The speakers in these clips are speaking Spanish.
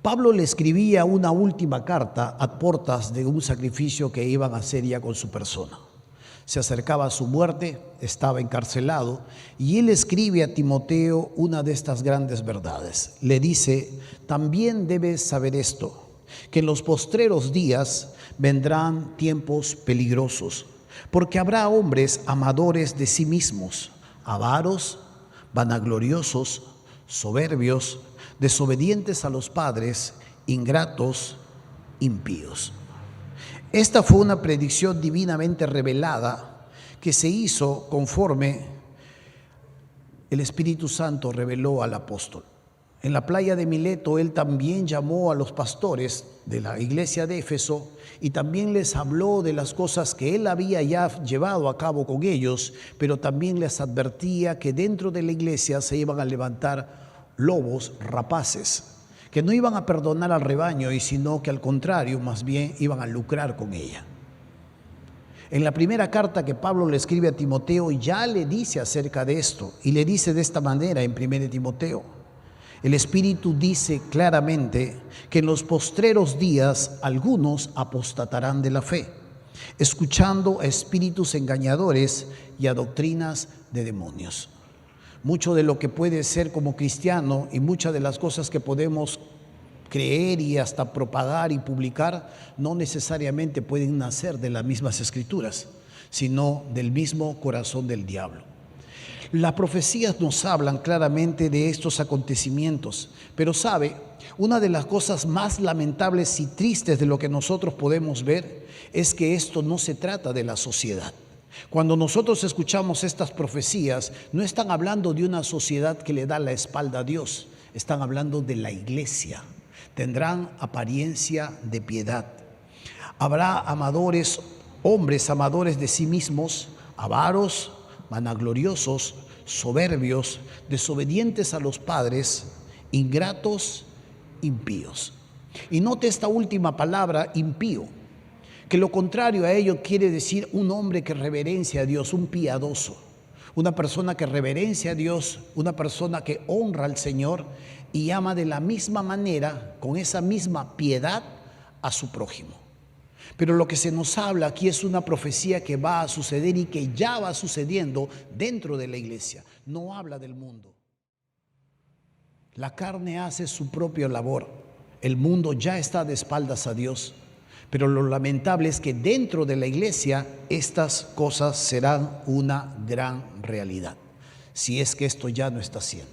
Pablo le escribía una última carta a portas de un sacrificio que iban a hacer ya con su persona. Se acercaba a su muerte, estaba encarcelado, y él escribe a Timoteo una de estas grandes verdades. Le dice: también debes saber esto, que en los postreros días vendrán tiempos peligrosos, porque habrá hombres amadores de sí mismos, avaros, vanagloriosos, soberbios, desobedientes a los padres, ingratos, impíos. Esta fue una predicción divinamente revelada que se hizo conforme el Espíritu Santo reveló al apóstol. En la playa de Mileto, él también llamó a los pastores de la iglesia de Éfeso y también les habló de las cosas que él había ya llevado a cabo con ellos, pero también les advertía que dentro de la iglesia se iban a levantar lobos rapaces, que no iban a perdonar al rebaño, y sino que al contrario, más bien iban a lucrar con ella. En la primera carta que Pablo le escribe a Timoteo ya le dice acerca de esto, y le dice de esta manera en 1 Timoteo. El Espíritu dice claramente que en los postreros días algunos apostatarán de la fe, escuchando a espíritus engañadores y a doctrinas de demonios. Mucho de lo que puede ser como cristiano y muchas de las cosas que podemos creer y hasta propagar y publicar no necesariamente pueden nacer de las mismas escrituras, sino del mismo corazón del diablo. Las profecías nos hablan claramente de estos acontecimientos, pero sabe, una de las cosas más lamentables y tristes de lo que nosotros podemos ver es que esto no se trata de la sociedad. Cuando nosotros escuchamos estas profecías, no están hablando de una sociedad que le da la espalda a Dios, están hablando de la iglesia. Tendrán apariencia de piedad. Habrá amadores, hombres amadores de sí mismos, avaros, vanagloriosos, soberbios, desobedientes a los padres, ingratos, impíos. Y note esta última palabra, impío, que lo contrario a ello quiere decir un hombre que reverencia a Dios, un piadoso, una persona que reverencia a Dios, una persona que honra al Señor y ama de la misma manera, con esa misma piedad, a su prójimo. Pero lo que se nos habla aquí es una profecía que va a suceder y que ya va sucediendo dentro de la iglesia. No habla del mundo. La carne hace su propia labor. El mundo ya está de espaldas a Dios. Pero lo lamentable es que dentro de la iglesia estas cosas serán una gran realidad, si es que esto ya no está siendo.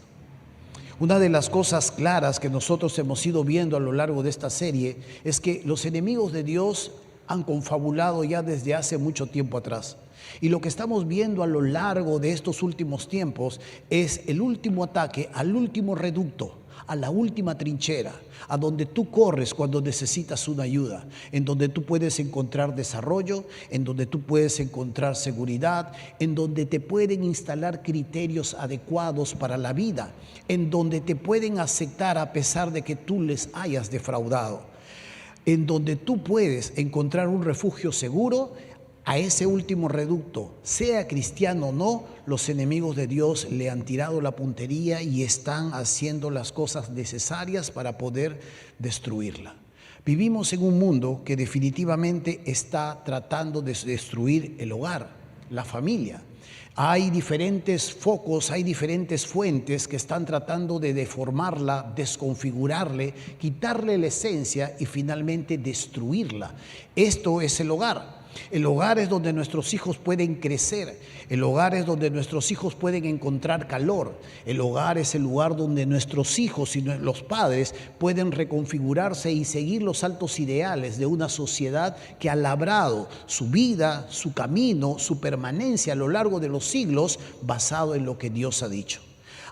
Una de las cosas claras que nosotros hemos ido viendo a lo largo de esta serie es que los enemigos de Dios han confabulado ya desde hace mucho tiempo atrás. Y lo que estamos viendo a lo largo de estos últimos tiempos es el último ataque al último reducto, a la última trinchera, a donde tú corres cuando necesitas una ayuda, en donde tú puedes encontrar desarrollo, en donde tú puedes encontrar seguridad, en donde te pueden instalar criterios adecuados para la vida, en donde te pueden aceptar a pesar de que tú les hayas defraudado, en donde tú puedes encontrar un refugio seguro. A ese último reducto, sea cristiano o no, los enemigos de Dios le han tirado la puntería y están haciendo las cosas necesarias para poder destruirla. Vivimos en un mundo que definitivamente está tratando de destruir el hogar, la familia. Hay diferentes focos, hay diferentes fuentes que están tratando de deformarla, desconfigurarle, quitarle la esencia y finalmente destruirla. Esto es el hogar. El hogar es donde nuestros hijos pueden crecer. El hogar es donde nuestros hijos pueden encontrar calor. El hogar es el lugar donde nuestros hijos y los padres pueden reconfigurarse y seguir los altos ideales de una sociedad que ha labrado su vida, su camino, su permanencia a lo largo de los siglos basado en lo que Dios ha dicho.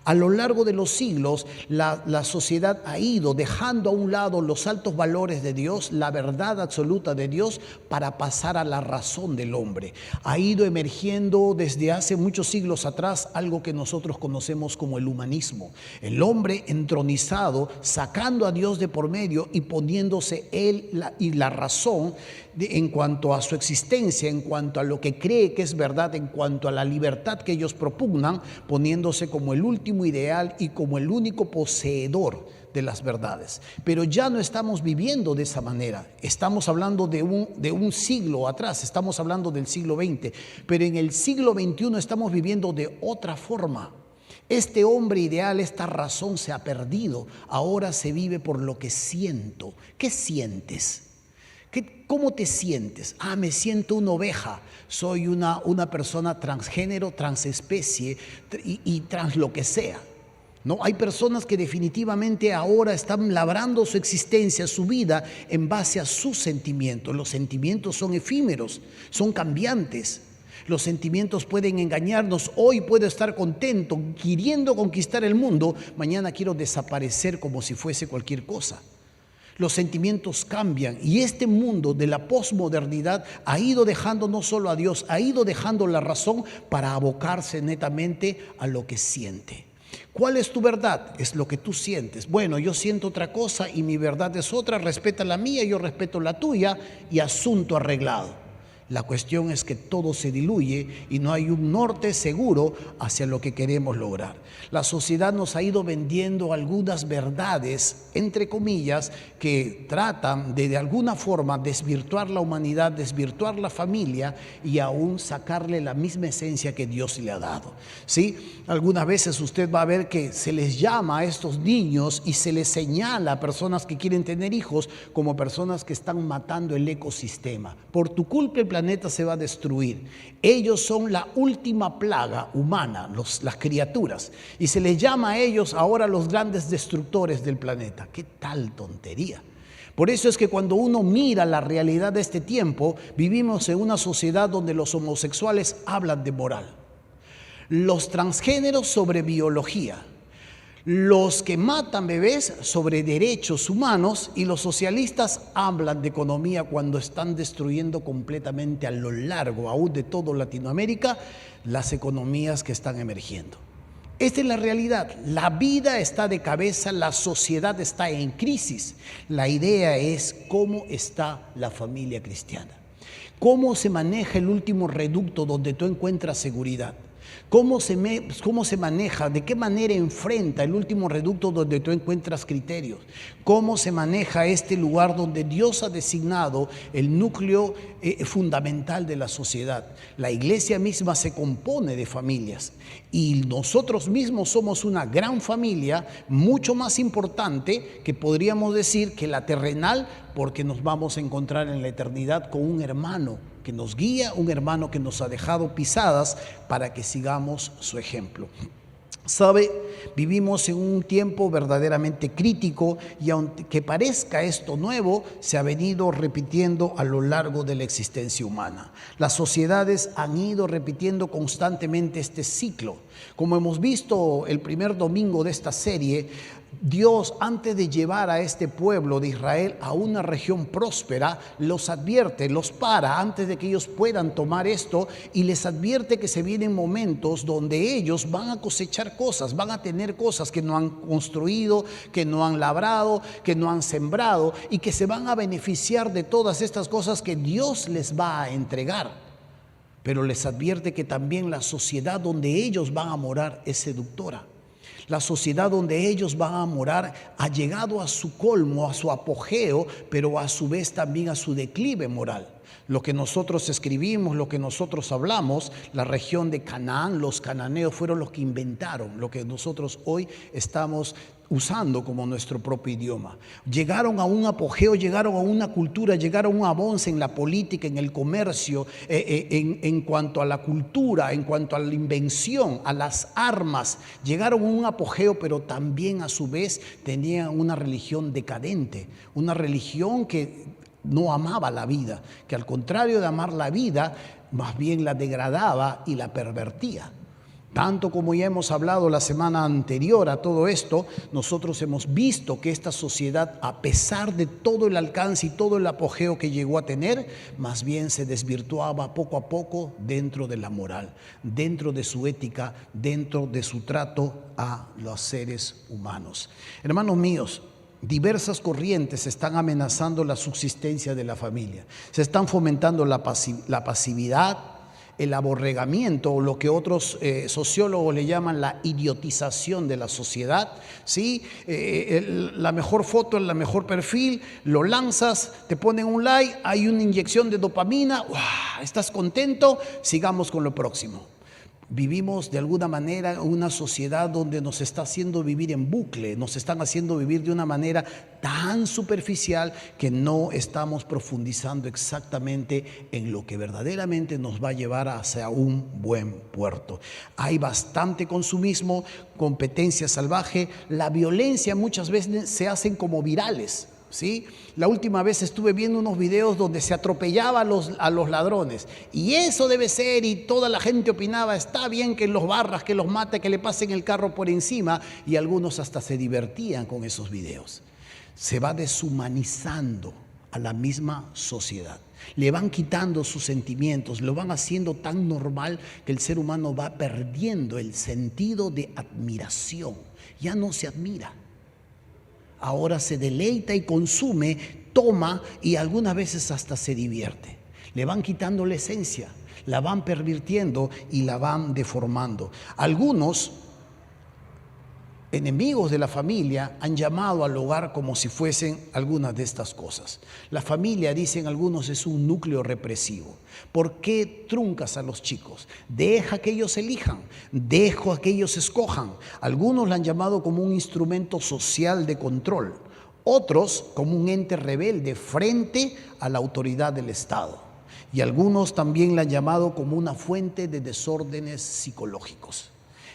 A lo largo de los siglos, la sociedad ha ido dejando a un lado los altos valores de Dios, la verdad absoluta de Dios, para pasar a la razón del hombre. Ha ido emergiendo desde hace muchos siglos atrás algo que nosotros conocemos como el humanismo. El hombre entronizado, sacando a Dios de por medio y poniéndose él y la razón en cuanto a su existencia, en cuanto a lo que cree que es verdad, en cuanto a la libertad que ellos propugnan, poniéndose como el último ideal y como el único poseedor de las verdades. Pero ya no estamos viviendo de esa manera. Estamos hablando de un siglo atrás, estamos hablando del siglo XX, pero en el siglo XXI estamos viviendo de otra forma. Este hombre ideal, esta razón se ha perdido. Ahora se vive por lo que siento. ¿Qué sientes? ¿Cómo te sientes? Me siento una oveja. Soy una persona transgénero, transespecie y trans lo que sea. ¿No? Hay personas que definitivamente ahora están labrando su existencia, su vida, en base a sus sentimientos. Los sentimientos son efímeros, son cambiantes. Los sentimientos pueden engañarnos. Hoy puedo estar contento, queriendo conquistar el mundo. Mañana quiero desaparecer como si fuese cualquier cosa. Los sentimientos cambian y este mundo de la posmodernidad ha ido dejando no solo a Dios, ha ido dejando la razón para abocarse netamente a lo que siente. ¿Cuál es tu verdad? Es lo que tú sientes. Bueno, yo siento otra cosa y mi verdad es otra. Respeta la mía, yo respeto la tuya y asunto arreglado. La cuestión es que todo se diluye y no hay un norte seguro hacia lo que queremos lograr. La sociedad nos ha ido vendiendo algunas verdades, entre comillas, que tratan de alguna forma desvirtuar la humanidad, desvirtuar la familia y aún sacarle la misma esencia que Dios le ha dado. ¿Sí? Algunas veces usted va a ver que se les llama a estos niños y se les señala a personas que quieren tener hijos como personas que están matando el ecosistema. Por tu culpa el planeta se va a destruir. Ellos son la última plaga humana, las criaturas, y se les llama a ellos ahora los grandes destructores del planeta. ¿Qué tal tontería? Por eso es que cuando uno mira la realidad de este tiempo, vivimos en una sociedad donde los homosexuales hablan de moral, los transgéneros sobre biología, los que matan bebés sobre derechos humanos y los socialistas hablan de economía cuando están destruyendo completamente a lo largo, aún de toda Latinoamérica, las economías que están emergiendo. Esta es la realidad. La vida está de cabeza, la sociedad está en crisis. La idea es cómo está la familia cristiana. Cómo se maneja el último reducto donde tú encuentras seguridad. ¿Cómo se maneja? ¿De qué manera enfrenta el último reducto donde tú encuentras criterios? ¿Cómo se maneja este lugar donde Dios ha designado el núcleo fundamental de la sociedad? La iglesia misma se compone de familias y nosotros mismos somos una gran familia, mucho más importante que podríamos decir que la terrenal, porque nos vamos a encontrar en la eternidad con un hermano que nos guía, un hermano que nos ha dejado pisadas para que sigamos su ejemplo. ¿Sabe? Vivimos en un tiempo verdaderamente crítico y aunque parezca esto nuevo, se ha venido repitiendo a lo largo de la existencia humana. Las sociedades han ido repitiendo constantemente este ciclo. Como hemos visto el primer domingo de esta serie, Dios, antes de llevar a este pueblo de Israel a una región próspera, los advierte, los para antes de que ellos puedan tomar esto y les advierte que se vienen momentos donde ellos van a cosechar cosas, van a tener cosas que no han construido, que no han labrado, que no han sembrado y que se van a beneficiar de todas estas cosas que Dios les va a entregar. Pero les advierte que también la sociedad donde ellos van a morar es seductora. La sociedad donde ellos van a morar ha llegado a su colmo, a su apogeo, pero a su vez también a su declive moral. Lo que nosotros escribimos, lo que nosotros hablamos, la región de Canaán, los cananeos fueron los que inventaron lo que nosotros hoy estamos usando como nuestro propio idioma. Llegaron a un apogeo, llegaron a una cultura, llegaron a un avance en la política, en el comercio, en cuanto a la cultura, en cuanto a la invención, a las armas. Llegaron a un apogeo, pero también a su vez tenían una religión decadente, una religión que no amaba la vida, que al contrario de amar la vida, más bien la degradaba y la pervertía. Tanto como ya hemos hablado la semana anterior a todo esto, nosotros hemos visto que esta sociedad, a pesar de todo el alcance y todo el apogeo que llegó a tener, más bien se desvirtuaba poco a poco dentro de la moral, dentro de su ética, dentro de su trato a los seres humanos. Hermanos míos, diversas corrientes están amenazando la subsistencia de la familia. Se están fomentando la pasividad, el aborregamiento, o lo que otros sociólogos le llaman la idiotización de la sociedad, ¿sí? La mejor foto, el mejor perfil, lo lanzas, te ponen un like, hay una inyección de dopamina, ¡wow! Estás contento, sigamos con lo próximo. Vivimos de alguna manera una sociedad donde nos está haciendo vivir en bucle, nos están haciendo vivir de una manera tan superficial que no estamos profundizando exactamente en lo que verdaderamente nos va a llevar hacia un buen puerto. Hay bastante consumismo, competencia salvaje, la violencia muchas veces se hacen como virales. ¿Sí? La última vez estuve viendo unos videos donde se atropellaba a los ladrones, y eso debe ser, y toda la gente opinaba, está bien que los barras, que los mate, que le pasen el carro por encima, y algunos hasta se divertían con esos videos. Se va deshumanizando a la misma sociedad. Le van quitando sus sentimientos, lo van haciendo tan normal que el ser humano va perdiendo el sentido de admiración. Ya no se admira. Ahora se deleita y consume, toma y algunas veces hasta se divierte. Le van quitando la esencia, la van pervirtiendo y la van deformando. Algunos enemigos de la familia han llamado al hogar como si fuesen algunas de estas cosas. La familia, dicen algunos, es un núcleo represivo. ¿Por qué truncas a los chicos? Deja que ellos elijan, deja que ellos escojan. Algunos la han llamado como un instrumento social de control, otros como un ente rebelde frente a la autoridad del Estado. Y algunos también la han llamado como una fuente de desórdenes psicológicos.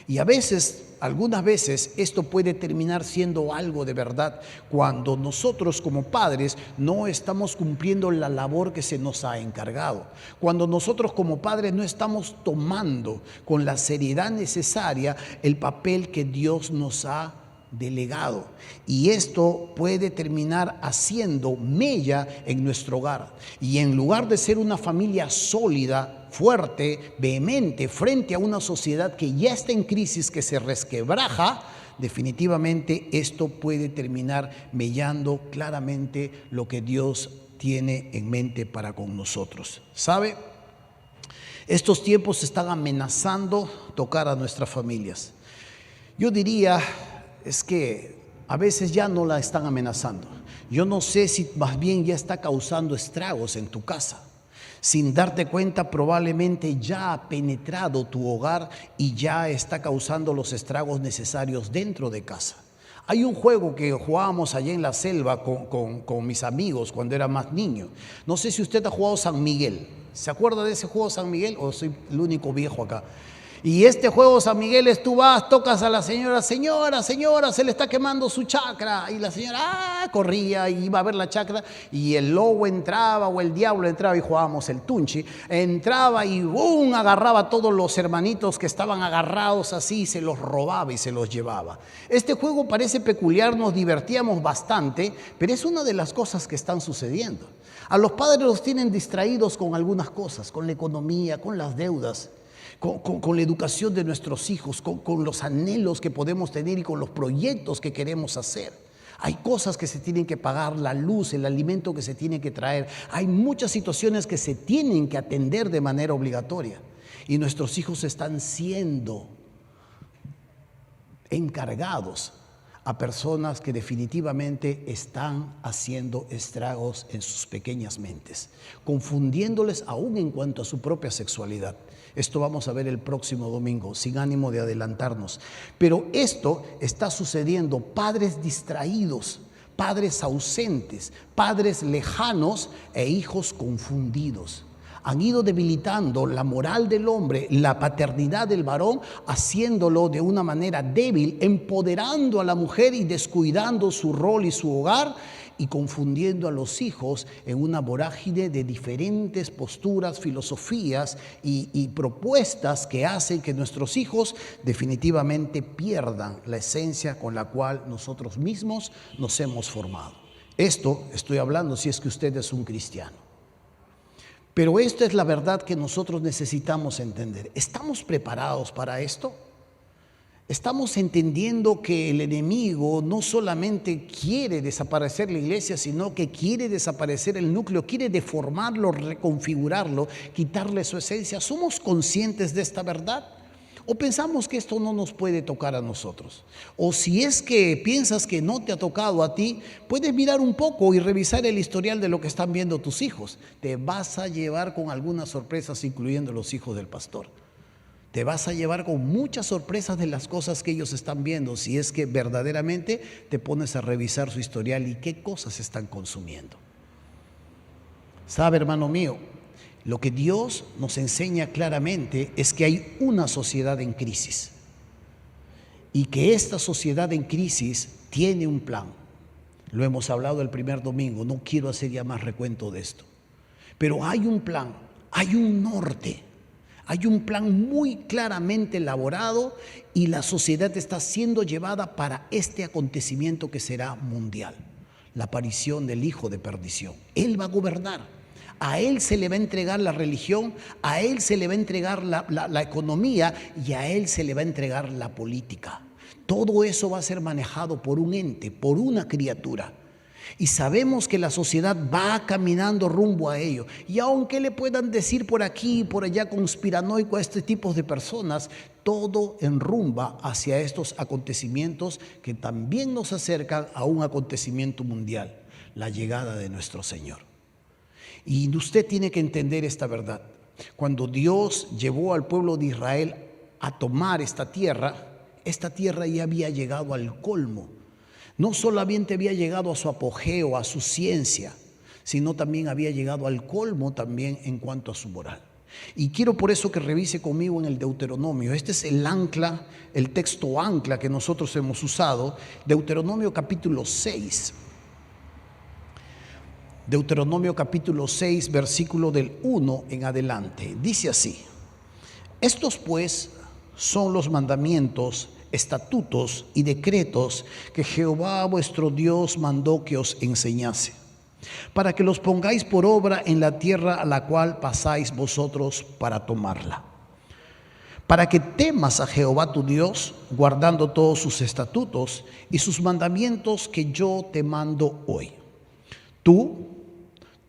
Y a veces, algunas veces, esto puede terminar siendo algo de verdad cuando nosotros como padres no estamos cumpliendo la labor que se nos ha encargado. Cuando nosotros como padres no estamos tomando con la seriedad necesaria el papel que Dios nos ha delegado. Y esto puede terminar haciendo mella en nuestro hogar. Y en lugar de ser una familia sólida, fuerte, vehemente, frente a una sociedad que ya está en crisis, que se resquebraja, definitivamente esto puede terminar mellando claramente lo que Dios tiene en mente para con nosotros. ¿Sabe? Estos tiempos están amenazando tocar a nuestras familias. Yo diría, es que a veces ya no la están amenazando. Yo no sé si más bien ya está causando estragos en tu casa. Sin darte cuenta, probablemente ya ha penetrado tu hogar y ya está causando los estragos necesarios dentro de casa. Hay un juego que jugábamos allá en la selva con mis amigos cuando era más niño. No sé si usted ha jugado San Miguel. ¿Se acuerda de ese juego San Miguel o soy el único viejo acá? Y este juego San Miguel es tú vas, tocas a la señora, señora, se le está quemando su chakra. Y la señora corría y iba a ver la chakra y el lobo entraba o el diablo entraba y jugábamos el tunchi. Entraba y ¡bum! Agarraba a todos los hermanitos que estaban agarrados así, se los robaba y se los llevaba. Este juego parece peculiar, nos divertíamos bastante, pero es una de las cosas que están sucediendo. A los padres los tienen distraídos con algunas cosas, con la economía, con las deudas. Con la educación de nuestros hijos, con los anhelos que podemos tener y con los proyectos que queremos hacer. Hay cosas que se tienen que pagar, la luz, el alimento que se tiene que traer. Hay muchas situaciones que se tienen que atender de manera obligatoria. Y nuestros hijos están siendo encargados a personas que definitivamente están haciendo estragos en sus pequeñas mentes, confundiéndoles aún en cuanto a su propia sexualidad. Esto vamos a ver el próximo domingo, sin ánimo de adelantarnos. Pero esto está sucediendo, padres distraídos, padres ausentes, padres lejanos e hijos confundidos. Han ido debilitando la moral del hombre, la paternidad del varón, haciéndolo de una manera débil, empoderando a la mujer y descuidando su rol y su hogar, y confundiendo a los hijos en una vorágine de diferentes posturas, filosofías y propuestas que hacen que nuestros hijos definitivamente pierdan la esencia con la cual nosotros mismos nos hemos formado. Esto estoy hablando si es que usted es un cristiano. Pero esta es la verdad que nosotros necesitamos entender. ¿Estamos preparados para esto? Estamos entendiendo que el enemigo no solamente quiere desaparecer la iglesia, sino que quiere desaparecer el núcleo, quiere deformarlo, reconfigurarlo, quitarle su esencia. ¿Somos conscientes de esta verdad? ¿O pensamos que esto no nos puede tocar a nosotros? O si es que piensas que no te ha tocado a ti, puedes mirar un poco y revisar el historial de lo que están viendo tus hijos. Te vas a llevar con algunas sorpresas, incluyendo los hijos del pastor. Te vas a llevar con muchas sorpresas de las cosas que ellos están viendo, si es que verdaderamente te pones a revisar su historial y qué cosas están consumiendo. ¿Sabe, hermano mío? Lo que Dios nos enseña claramente es que hay una sociedad en crisis y que esta sociedad en crisis tiene un plan. Lo hemos hablado el primer domingo, no quiero hacer ya más recuento de esto. Pero hay un plan, hay un norte. Hay un plan muy claramente elaborado y la sociedad está siendo llevada para este acontecimiento que será mundial, la aparición del hijo de perdición. Él va a gobernar, a él se le va a entregar la religión, a él se le va a entregar la economía y a él se le va a entregar la política. Todo eso va a ser manejado por un ente, por una criatura. Y sabemos que la sociedad va caminando rumbo a ello. Y aunque le puedan decir por aquí y por allá conspiranoico a este tipo de personas, todo enrumba hacia estos acontecimientos que también nos acercan a un acontecimiento mundial, la llegada de nuestro Señor. Y usted tiene que entender esta verdad. Cuando Dios llevó al pueblo de Israel a tomar esta tierra ya había llegado al colmo. No solamente había llegado a su apogeo, a su ciencia, sino también había llegado al colmo también en cuanto a su moral. Y quiero por eso que revise conmigo en el Deuteronomio. Este es el ancla, el texto ancla que nosotros hemos usado, Deuteronomio capítulo 6. Deuteronomio capítulo 6, versículo del 1 en adelante. Dice así: estos pues son los mandamientos, estatutos y decretos que Jehová vuestro Dios mandó que os enseñase, para que los pongáis por obra en la tierra a la cual pasáis vosotros para tomarla, para que temas a Jehová tu Dios, guardando todos sus estatutos y sus mandamientos que yo te mando hoy, tú,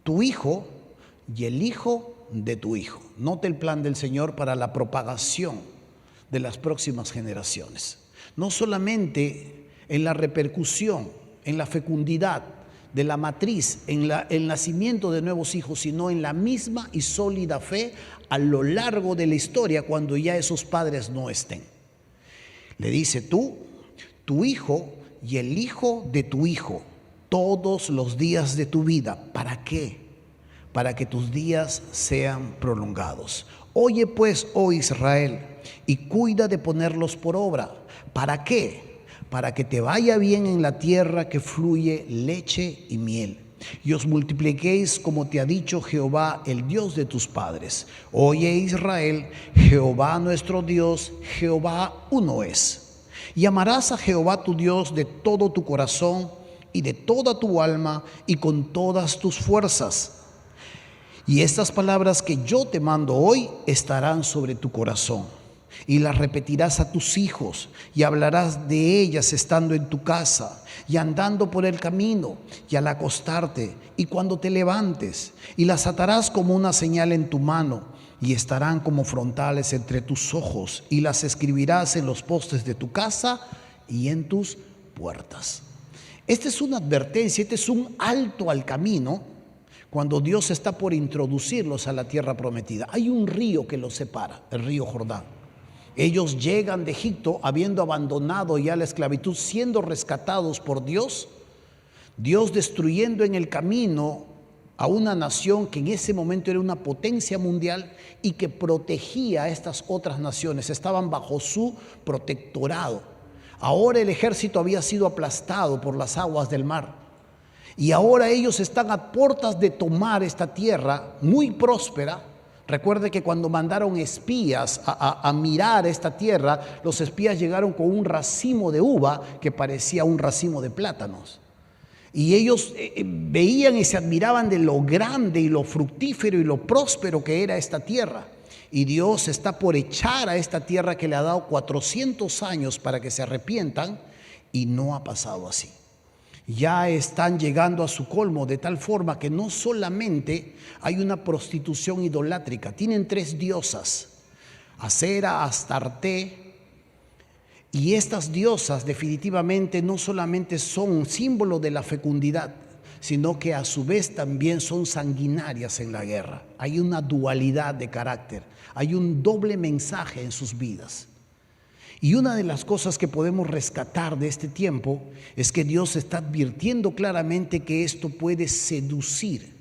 tu hijo y el hijo de tu hijo. Note el plan del Señor para la propagación de las próximas generaciones. No solamente en la repercusión, en la fecundidad de la matriz, en el nacimiento de nuevos hijos, sino en la misma y sólida fe a lo largo de la historia cuando ya esos padres no estén. Le dice tú, tu hijo y el hijo de tu hijo, todos los días de tu vida. ¿Para qué? Para que tus días sean prolongados. Oye pues, oh Israel, y cuida de ponerlos por obra. ¿Para qué? Para que te vaya bien en la tierra que fluye leche y miel, y os multipliquéis como te ha dicho Jehová, el Dios de tus padres. Oye Israel, Jehová nuestro Dios, Jehová uno es. Y amarás a Jehová tu Dios de todo tu corazón y de toda tu alma y con todas tus fuerzas. Y estas palabras que yo te mando hoy estarán sobre tu corazón, y las repetirás a tus hijos, y hablarás de ellas estando en tu casa, y andando por el camino, y al acostarte, y cuando te levantes, y las atarás como una señal en tu mano, y estarán como frontales entre tus ojos, y las escribirás en los postes de tu casa y en tus puertas. Esta es una advertencia, este es un alto al camino cuando Dios está por introducirlos a la tierra prometida. Hay un río que los separa, el río Jordán. Ellos llegan de Egipto habiendo abandonado ya la esclavitud, siendo rescatados por Dios, Dios destruyendo en el camino a una nación que en ese momento era una potencia mundial y que protegía a estas otras naciones, estaban bajo su protectorado. Ahora el ejército había sido aplastado por las aguas del mar. Y ahora ellos están a puertas de tomar esta tierra muy próspera. Recuerde que cuando mandaron espías a mirar esta tierra, los espías llegaron con un racimo de uva que parecía un racimo de plátanos. Y ellos veían y se admiraban de lo grande y lo fructífero y lo próspero que era esta tierra. Y Dios está por echar a esta tierra que le ha dado 400 años para que se arrepientan, y no ha pasado así. Ya están llegando a su colmo de tal forma que no solamente hay una prostitución idolátrica, tienen 3 diosas, Acera, Astarte, y estas diosas definitivamente no solamente son símbolo de la fecundidad, sino que a su vez también son sanguinarias en la guerra. Hay una dualidad de carácter, hay un doble mensaje en sus vidas. Y una de las cosas que podemos rescatar de este tiempo es que Dios está advirtiendo claramente que esto puede seducir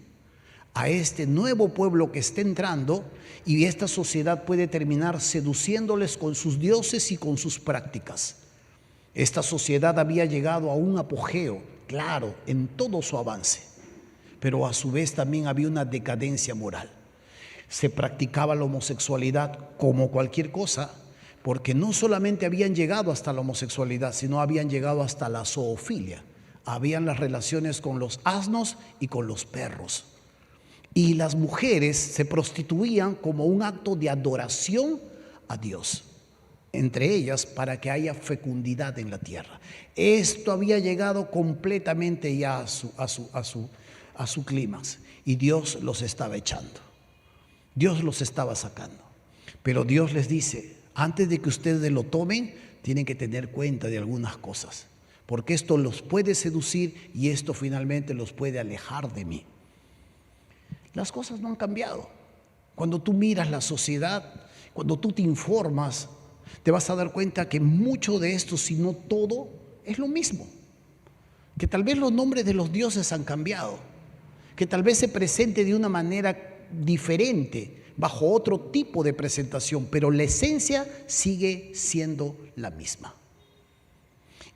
a este nuevo pueblo que está entrando, y esta sociedad puede terminar seduciéndoles con sus dioses y con sus prácticas. Esta sociedad había llegado a un apogeo, claro, en todo su avance, pero a su vez también había una decadencia moral. Se practicaba la homosexualidad como cualquier cosa, porque no solamente habían llegado hasta la homosexualidad, sino habían llegado hasta la zoofilia. Habían las relaciones con los asnos y con los perros. Y las mujeres se prostituían como un acto de adoración a Dios, entre ellas para que haya fecundidad en la tierra. Esto había llegado completamente ya a su clímax, y Dios los estaba echando. Dios los estaba sacando. Pero Dios les dice: antes de que ustedes lo tomen, tienen que tener cuenta de algunas cosas, porque esto los puede seducir y esto finalmente los puede alejar de mí. Las cosas no han cambiado. Cuando tú miras la sociedad, cuando tú te informas, te vas a dar cuenta que mucho de esto, si no todo, es lo mismo. Que tal vez los nombres de los dioses han cambiado, que tal vez se presente de una manera diferente, bajo otro tipo de presentación, pero la esencia sigue siendo la misma.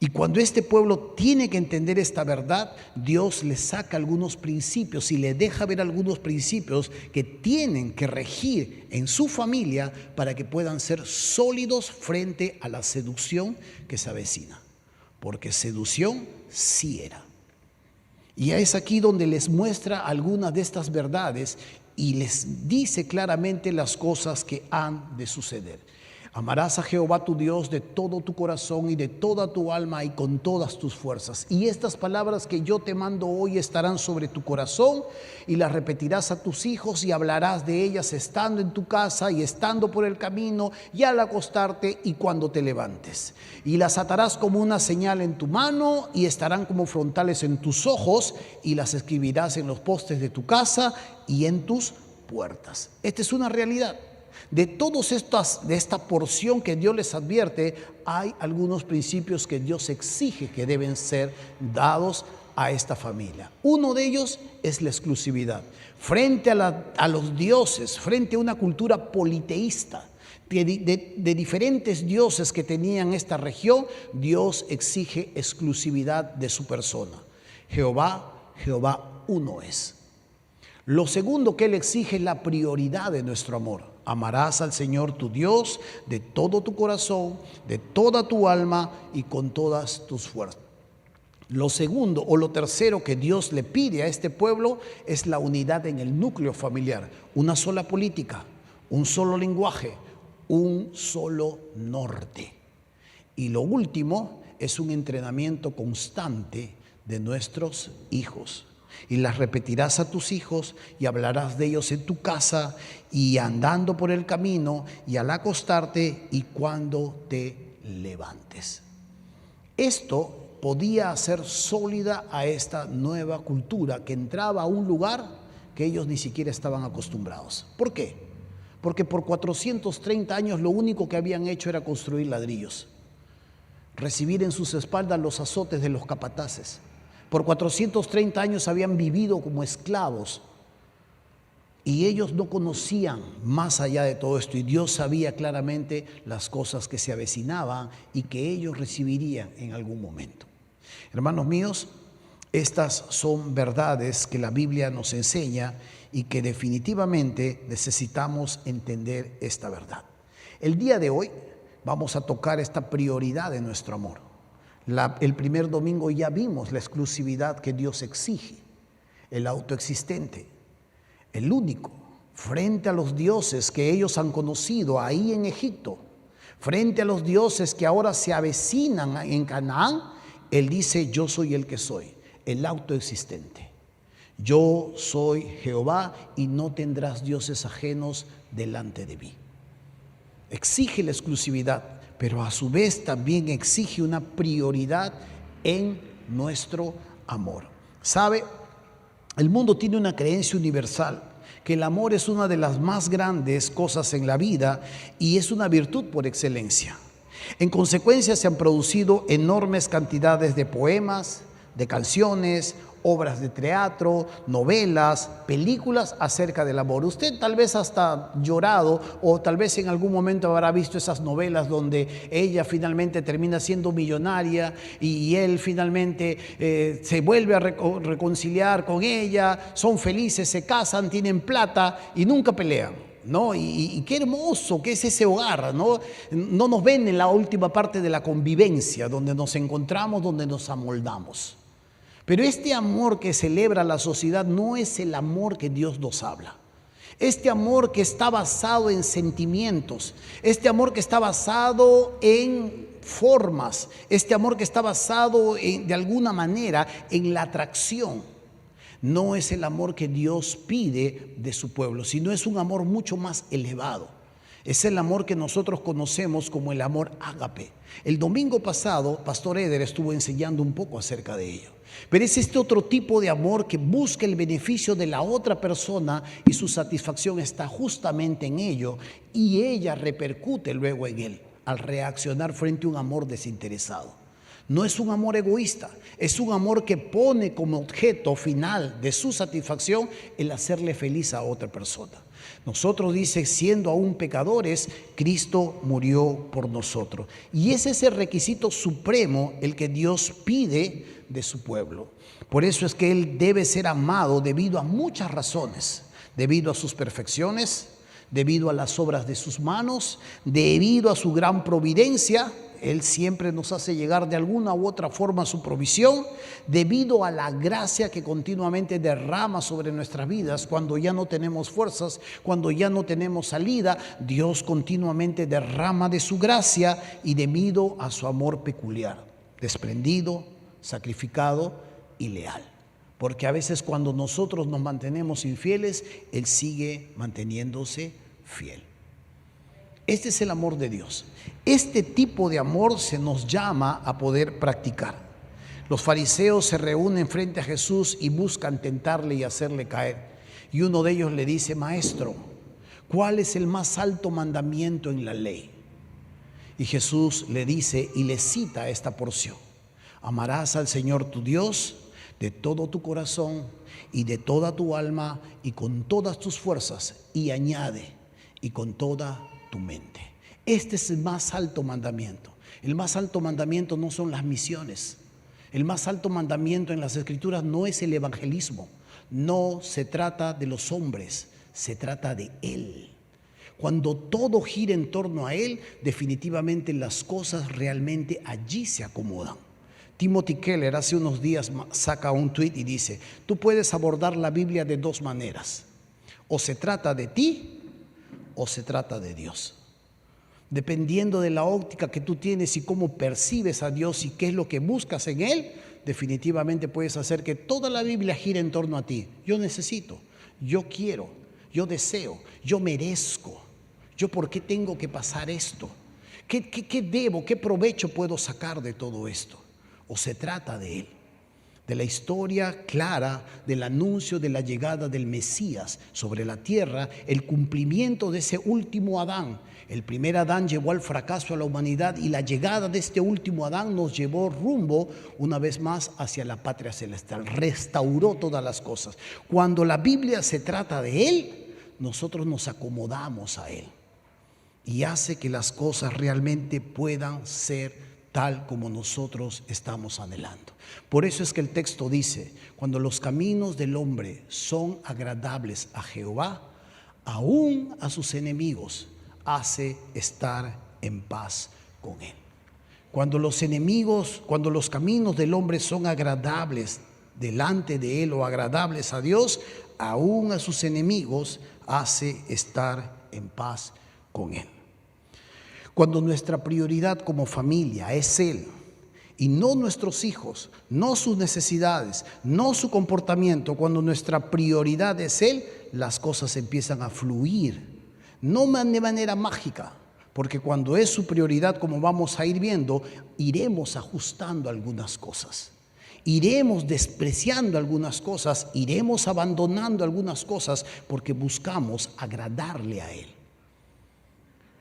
Y cuando este pueblo tiene que entender esta verdad, Dios le saca algunos principios y le deja ver algunos principios que tienen que regir en su familia para que puedan ser sólidos frente a la seducción que se avecina. Porque seducción sí era. Y es aquí donde les muestra algunas de estas verdades y les dice claramente las cosas que han de suceder. Amarás a Jehová tu Dios de todo tu corazón y de toda tu alma y con todas tus fuerzas. Y estas palabras que yo te mando hoy estarán sobre tu corazón, y las repetirás a tus hijos y hablarás de ellas estando en tu casa y estando por el camino y al acostarte y cuando te levantes. Y las atarás como una señal en tu mano y estarán como frontales en tus ojos, y las escribirás en los postes de tu casa y en tus puertas. Esta es una realidad. De de esta porción que Dios les advierte, hay algunos principios que Dios exige que deben ser dados a esta familia. Uno de ellos es la exclusividad. Frente a los dioses, frente a una cultura politeísta, de diferentes dioses que tenían esta región, Dios exige exclusividad de su persona. Jehová uno es. Lo segundo que Él exige es la prioridad de nuestro amor. Amarás al Señor tu Dios de todo tu corazón, de toda tu alma y con todas tus fuerzas. Lo segundo o lo tercero que Dios le pide a este pueblo es la unidad en el núcleo familiar. Una sola política, un solo lenguaje, un solo norte. Y lo último es un entrenamiento constante de nuestros hijos. Y las repetirás a tus hijos y hablarás de ellos en tu casa y andando por el camino y al acostarte y cuando te levantes. Esto podía hacer sólida a esta nueva cultura que entraba a un lugar que ellos ni siquiera estaban acostumbrados. ¿Por qué? Porque por 430 años lo único que habían hecho era construir ladrillos, recibir en sus espaldas los azotes de los capataces. Por 430 años habían vivido como esclavos y ellos no conocían más allá de todo esto, y Dios sabía claramente las cosas que se avecinaban y que ellos recibirían en algún momento. Hermanos míos, estas son verdades que la Biblia nos enseña y que definitivamente necesitamos entender esta verdad. El día de hoy vamos a tocar esta prioridad de nuestro amor. El primer domingo ya vimos la exclusividad que Dios exige, el autoexistente, el único, frente a los dioses que ellos han conocido ahí en Egipto, frente a los dioses que ahora se avecinan en Canaán, Él dice: yo soy el que soy, el autoexistente. Yo soy Jehová y no tendrás dioses ajenos delante de mí. Exige la exclusividad, pero a su vez también exige una prioridad en nuestro amor. ¿Sabe? El mundo tiene una creencia universal, que el amor es una de las más grandes cosas en la vida y es una virtud por excelencia. En consecuencia, se han producido enormes cantidades de poemas, de canciones, obras de teatro, novelas, películas acerca del amor. Usted tal vez hasta llorado, o tal vez en algún momento habrá visto esas novelas donde ella finalmente termina siendo millonaria y él finalmente se vuelve a reconciliar con ella, son felices, se casan, tienen plata y nunca pelean, ¿no? Y qué hermoso que es ese hogar, ¿no? No nos ven en la última parte de la convivencia, donde nos encontramos, donde nos amoldamos. Pero este amor que celebra la sociedad no es el amor que Dios nos habla. Este amor que está basado en sentimientos, este amor que está basado en formas, este amor que está basado de alguna manera en la atracción, no es el amor que Dios pide de su pueblo, sino es un amor mucho más elevado. Es el amor que nosotros conocemos como el amor ágape. El domingo pasado, Pastor Eder estuvo enseñando un poco acerca de ello. Pero es este otro tipo de amor que busca el beneficio de la otra persona y su satisfacción está justamente en ello y ella repercute luego en él al reaccionar frente a un amor desinteresado. No es un amor egoísta, es un amor que pone como objeto final de su satisfacción el hacerle feliz a otra persona. Nosotros, dice, siendo aún pecadores, Cristo murió por nosotros. Y ese es el requisito supremo, el que Dios pide de su pueblo. Por eso es que Él debe ser amado debido a muchas razones, debido a sus perfecciones, debido a las obras de sus manos, debido a su gran providencia. Él siempre nos hace llegar de alguna u otra forma su provisión, debido a la gracia que continuamente derrama sobre nuestras vidas. Cuando ya no tenemos fuerzas, cuando ya no tenemos salida, Dios continuamente derrama de su gracia y debido a su amor peculiar, desprendido, sacrificado y leal. Porque a veces cuando nosotros nos mantenemos infieles, Él sigue manteniéndose fiel. Este es el amor de Dios. Este tipo de amor se nos llama a poder practicar. Los fariseos se reúnen frente a Jesús y buscan tentarle y hacerle caer. Y uno de ellos le dice: Maestro, ¿cuál es el más alto mandamiento en la ley? Y Jesús le dice y le cita esta porción: amarás al Señor tu Dios de todo tu corazón y de toda tu alma y con todas tus fuerzas, y añade, y con toda tu mente. Este es el más alto mandamiento. El más alto mandamiento no son las misiones. El más alto mandamiento en las Escrituras no es el evangelismo. No se trata de los hombres, se trata de Él. Cuando todo gira en torno a Él, definitivamente las cosas realmente allí se acomodan. Timothy Keller hace unos días saca un tuit y dice: tú puedes abordar la Biblia de dos maneras. O se trata de ti o se trata de Dios. Dependiendo de la óptica que tú tienes y cómo percibes a Dios y qué es lo que buscas en Él, definitivamente puedes hacer que toda la Biblia gire en torno a ti. Yo necesito, yo quiero, yo deseo, yo merezco. ¿Yo por qué tengo que pasar esto? ¿Qué debo, qué provecho puedo sacar de todo esto? ¿O se trata de Él? De la historia clara del anuncio de la llegada del Mesías sobre la tierra, el cumplimiento de ese último Adán. El primer Adán llevó al fracaso a la humanidad y la llegada de este último Adán nos llevó rumbo una vez más hacia la patria celestial. Restauró todas las cosas. Cuando la Biblia se trata de Él, nosotros nos acomodamos a Él y hace que las cosas realmente puedan ser tal como nosotros estamos anhelando. Por eso es que el texto dice: cuando los caminos del hombre son agradables a Jehová, aún a sus enemigos hace estar en paz con él. Cuando los caminos del hombre son agradables delante de él o agradables a Dios, aún a sus enemigos hace estar en paz con Él. Cuando nuestra prioridad como familia es Él y no nuestros hijos, no sus necesidades, no su comportamiento, cuando nuestra prioridad es Él, las cosas empiezan a fluir, no de manera mágica, porque cuando es su prioridad, como vamos a ir viendo, iremos ajustando algunas cosas. Iremos despreciando algunas cosas, iremos abandonando algunas cosas porque buscamos agradarle a Él.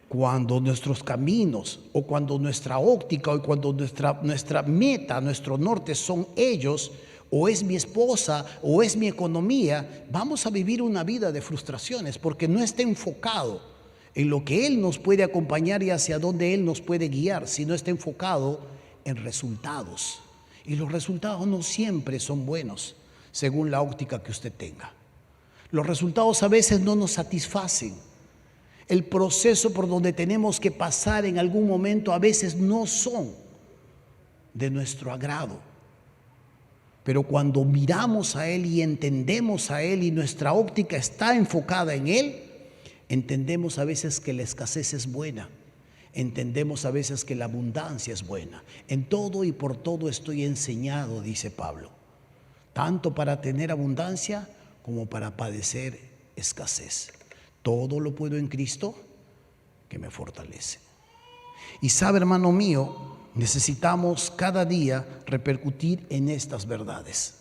Cuando nuestros caminos o cuando nuestra óptica o cuando nuestra meta, nuestro norte son ellos, o es mi esposa o es mi economía, vamos a vivir una vida de frustraciones porque no está enfocado en lo que Él nos puede acompañar y hacia dónde Él nos puede guiar, sino está enfocado en resultados. Y los resultados no siempre son buenos, según la óptica que usted tenga. Los resultados a veces no nos satisfacen. El proceso por donde tenemos que pasar en algún momento a veces no son de nuestro agrado. Pero cuando miramos a Él y entendemos a Él y nuestra óptica está enfocada en Él, entendemos a veces que la escasez es buena. Entendemos a veces que la abundancia es buena. En todo y por todo estoy enseñado, dice Pablo, tanto para tener abundancia como para padecer escasez. Todo lo puedo en Cristo que me fortalece. Y sabe, hermano mío, necesitamos cada día repercutir en estas verdades.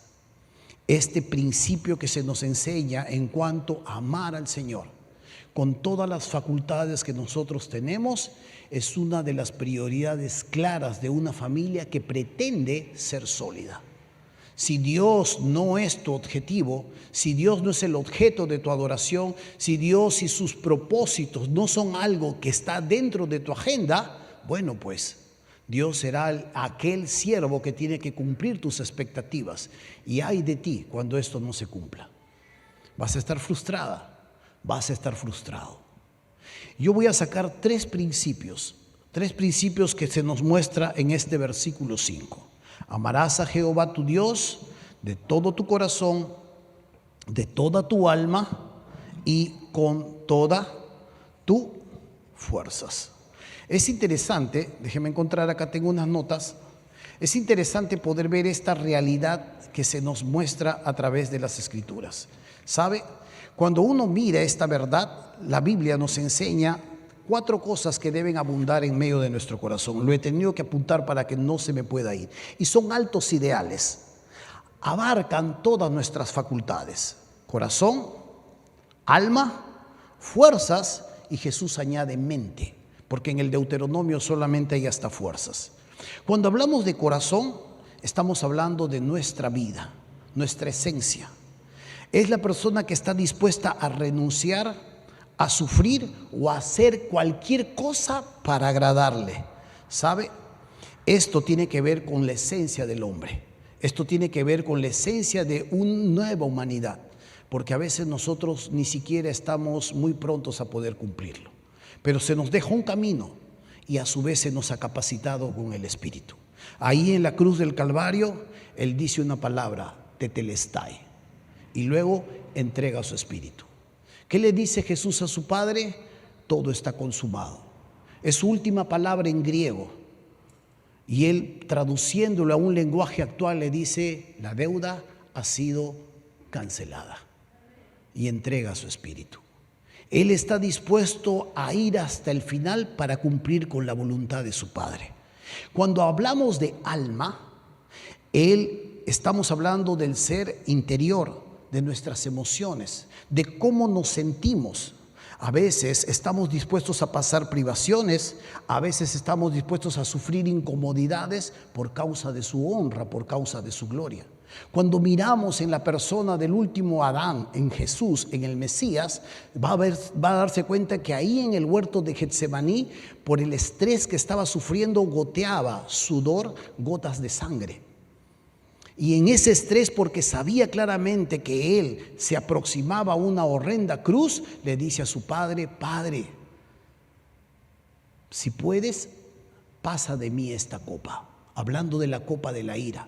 Este principio que se nos enseña en cuanto a amar al Señor con todas las facultades que nosotros tenemos, es una de las prioridades claras de una familia que pretende ser sólida. Si Dios no es tu objetivo, si Dios no es el objeto de tu adoración, si Dios y sus propósitos no son algo que está dentro de tu agenda, bueno, pues Dios será aquel siervo que tiene que cumplir tus expectativas. Y ay de ti cuando esto no se cumpla. Vas a estar frustrada. Vas a estar frustrado. Yo voy a sacar tres principios que se nos muestra en este versículo 5. Amarás a Jehová tu Dios de todo tu corazón, de toda tu alma y con todas tus fuerzas. Es interesante, déjeme encontrar, acá tengo unas notas. Es interesante poder ver esta realidad que se nos muestra a través de las Escrituras. ¿Sabe? Cuando uno mira esta verdad, la Biblia nos enseña 4 cosas que deben abundar en medio de nuestro corazón. Lo he tenido que apuntar para que no se me pueda ir. Y son altos ideales. Abarcan todas nuestras facultades. Corazón, alma, fuerzas y Jesús añade mente. Porque en el Deuteronomio solamente hay hasta fuerzas. Cuando hablamos de corazón, estamos hablando de nuestra vida, nuestra esencia. Es la persona que está dispuesta a renunciar, a sufrir o a hacer cualquier cosa para agradarle. ¿Sabe? Esto tiene que ver con la esencia del hombre. Esto tiene que ver con la esencia de una nueva humanidad. Porque a veces nosotros ni siquiera estamos muy prontos a poder cumplirlo. Pero se nos deja un camino y a su vez se nos ha capacitado con el Espíritu. Ahí en la cruz del Calvario, Él dice una palabra, tetelestai. Y luego entrega su espíritu. ¿Qué le dice Jesús a su Padre? Todo está consumado. Es su última palabra en griego. Y Él, traduciéndolo a un lenguaje actual, le dice, la deuda ha sido cancelada. Y entrega su espíritu. Él está dispuesto a ir hasta el final para cumplir con la voluntad de su Padre. Cuando hablamos de alma, estamos hablando del ser interior, de nuestras emociones, de cómo nos sentimos. A veces estamos dispuestos a pasar privaciones, a veces estamos dispuestos a sufrir incomodidades por causa de su honra, por causa de su gloria. Cuando miramos en la persona del último Adán, en Jesús, en el Mesías, va a darse cuenta que ahí en el huerto de Getsemaní, por el estrés que estaba sufriendo, goteaba sudor, gotas de sangre. Y en ese estrés, porque sabía claramente que él se aproximaba a una horrenda cruz, le dice a su padre, Padre, si puedes, pasa de mí esta copa, hablando de la copa de la ira.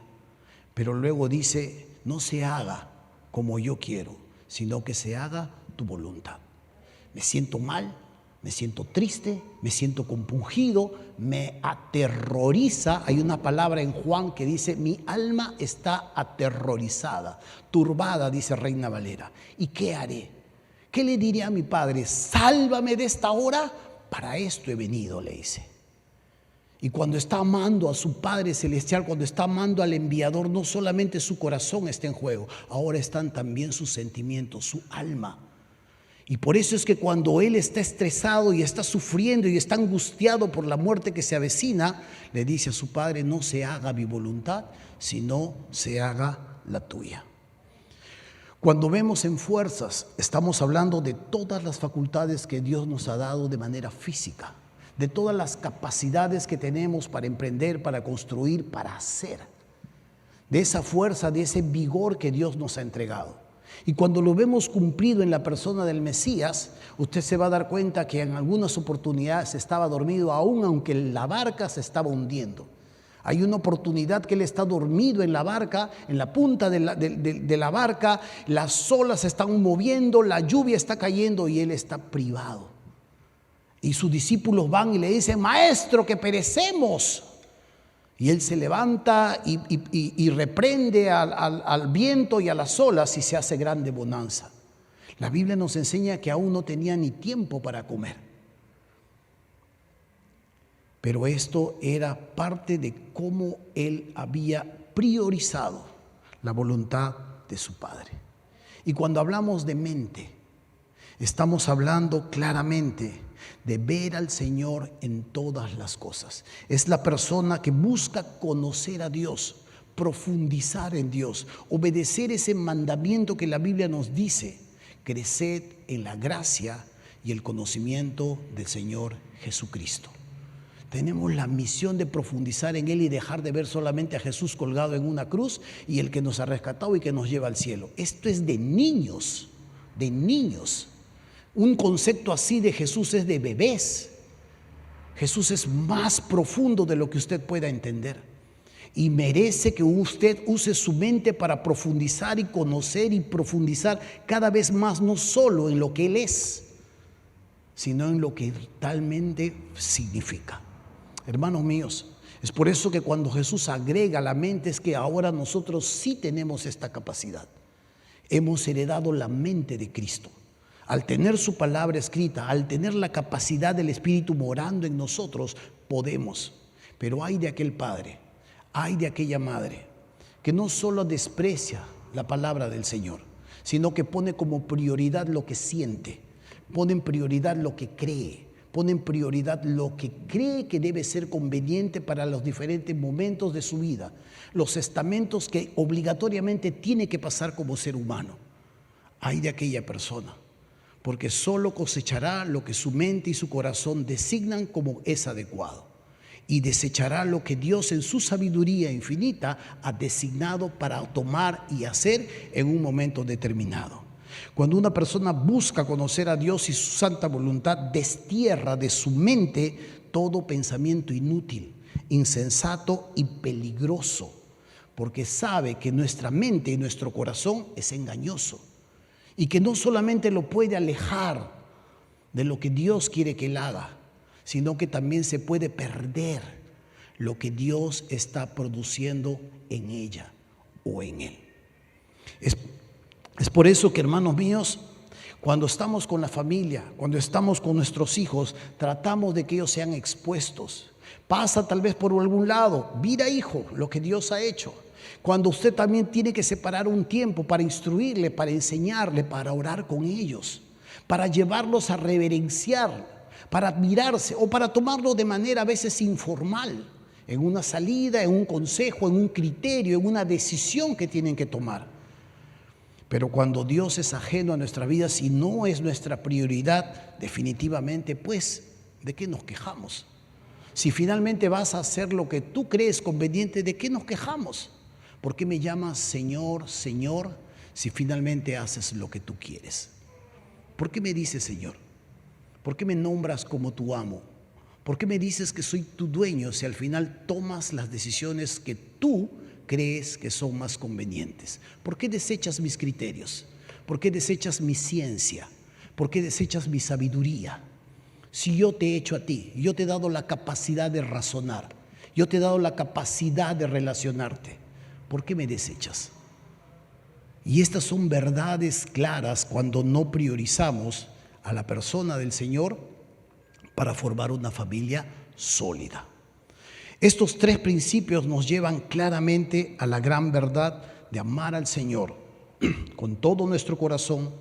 Pero luego dice, no se haga como yo quiero, sino que se haga tu voluntad. me siento mal, me siento triste, me siento compungido, me aterroriza. Hay una palabra en Juan que dice, mi alma está aterrorizada, turbada, dice Reina Valera. ¿Y qué haré? ¿Qué le diré a mi Padre? Sálvame de esta hora, para esto he venido, le dice. Y cuando está amando a su Padre Celestial, cuando está amando al enviador, no solamente su corazón está en juego, ahora están también sus sentimientos, su alma. Y por eso es que cuando él está estresado y está sufriendo y está angustiado por la muerte que se avecina, le dice a su Padre, no se haga mi voluntad, sino se haga la tuya. Cuando vemos en fuerzas, estamos hablando de todas las facultades que Dios nos ha dado de manera física, de todas las capacidades que tenemos para emprender, para construir, para hacer, de esa fuerza, de ese vigor que Dios nos ha entregado. Y cuando lo vemos cumplido en la persona del Mesías, usted se va a dar cuenta que en algunas oportunidades estaba dormido, aún aunque la barca se estaba hundiendo. Hay una oportunidad que él está dormido en la barca, en la punta de la barca, las olas se están moviendo, la lluvia está cayendo y él está privado. Y sus discípulos van y le dicen, maestro, que perecemos. Y él se levanta y reprende al viento y a las olas y se hace grande bonanza. La Biblia nos enseña que aún no tenía ni tiempo para comer. Pero esto era parte de cómo él había priorizado la voluntad de su Padre. Y cuando hablamos de mente, estamos hablando claramente de ver al Señor en todas las cosas. Es la persona que busca conocer a Dios, profundizar en Dios, obedecer ese mandamiento que la Biblia nos dice, creced en la gracia y el conocimiento del Señor Jesucristo. Tenemos la misión de profundizar en Él y dejar de ver solamente a Jesús colgado en una cruz y el que nos ha rescatado y que nos lleva al cielo. Esto es de niños, de niños. Un concepto así de Jesús es de bebés. Jesús es más profundo de lo que usted pueda entender y merece que usted use su mente para profundizar y conocer y profundizar cada vez más, no solo en lo que Él es, sino en lo que realmente significa. Hermanos míos, es por eso que cuando Jesús agrega la mente es que ahora nosotros sí tenemos esta capacidad. Hemos heredado la mente de Cristo. Al tener su palabra escrita, al tener la capacidad del Espíritu morando en nosotros, podemos. Pero hay de aquel padre, hay de aquella madre, que no solo desprecia la palabra del Señor, sino que pone como prioridad lo que siente, pone en prioridad lo que cree, pone en prioridad lo que cree que debe ser conveniente para los diferentes momentos de su vida, los estamentos que obligatoriamente tiene que pasar como ser humano. Hay de aquella persona, porque solo cosechará lo que su mente y su corazón designan como es adecuado, y desechará lo que Dios en su sabiduría infinita ha designado para tomar y hacer en un momento determinado. Cuando una persona busca conocer a Dios y su santa voluntad, destierra de su mente todo pensamiento inútil, insensato y peligroso, porque sabe que nuestra mente y nuestro corazón es engañoso y que no solamente lo puede alejar de lo que Dios quiere que él haga, sino que también se puede perder lo que Dios está produciendo en ella o en él. Es por eso que, hermanos míos, cuando estamos con la familia, cuando estamos con nuestros hijos, tratamos de que ellos sean expuestos. Pasa tal vez por algún lado, mira hijo, lo que Dios ha hecho. Cuando usted también tiene que separar un tiempo para instruirle, para enseñarle, para orar con ellos, para llevarlos a reverenciar, para admirarse o para tomarlo de manera a veces informal, en una salida, en un consejo, en un criterio, en una decisión que tienen que tomar. Pero cuando Dios es ajeno a nuestra vida, si no es nuestra prioridad, definitivamente, pues, ¿de qué nos quejamos? Si finalmente vas a hacer lo que tú crees conveniente, ¿de qué nos quejamos? ¿Por qué me llamas Señor, Señor, si finalmente haces lo que tú quieres? ¿Por qué me dices Señor? ¿Por qué me nombras como tu amo? ¿Por qué me dices que soy tu dueño si al final tomas las decisiones que tú crees que son más convenientes? ¿Por qué desechas mis criterios? ¿Por qué desechas mi ciencia? ¿Por qué desechas mi sabiduría? Si yo te he hecho a ti, yo te he dado la capacidad de razonar, yo te he dado la capacidad de relacionarte, ¿por qué me desechas? Y estas son verdades claras cuando no priorizamos a la persona del Señor para formar una familia sólida. Estos tres principios nos llevan claramente a la gran verdad de amar al Señor con todo nuestro corazón,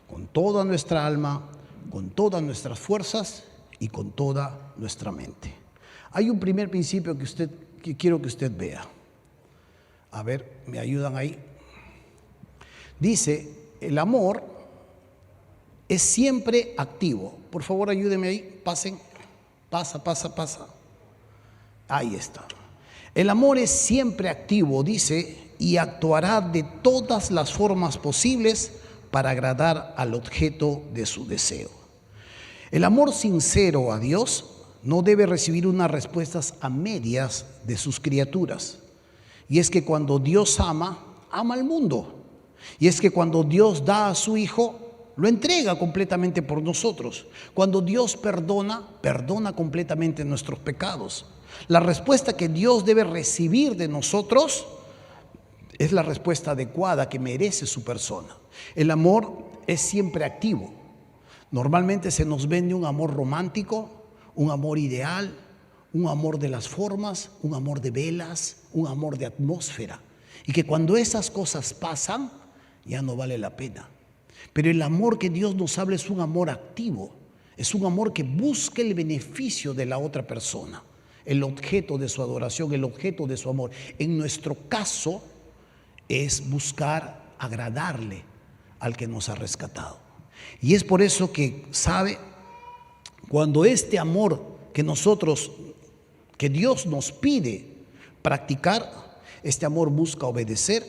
con toda nuestra alma, con todas nuestras fuerzas y con toda nuestra mente. Hay un primer principio que quiero que usted vea. A ver, ¿me ayudan ahí? Dice, el amor es siempre activo. Por favor, ayúdenme ahí, pasen, pasa. Ahí está. El amor es siempre activo, dice, y actuará de todas las formas posibles para agradar al objeto de su deseo. El amor sincero a Dios no debe recibir unas respuestas a medias de sus criaturas. Y es que cuando Dios ama al mundo. Y es que cuando Dios da a su Hijo, lo entrega completamente por nosotros. Cuando Dios perdona completamente nuestros pecados. La respuesta que Dios debe recibir de nosotros es la respuesta adecuada que merece su persona. El amor es siempre activo. Normalmente se nos vende un amor romántico, un amor ideal, un amor de las formas, un amor de velas, un amor de atmósfera. Y que cuando esas cosas pasan, ya no vale la pena. Pero el amor que Dios nos habla es un amor activo. Es un amor que busca el beneficio de la otra persona, el objeto de su adoración, el objeto de su amor. En nuestro caso es buscar agradarle al que nos ha rescatado. Y es por eso que, ¿sabe? Cuando este amor que Dios nos pide practicar, este amor busca obedecer,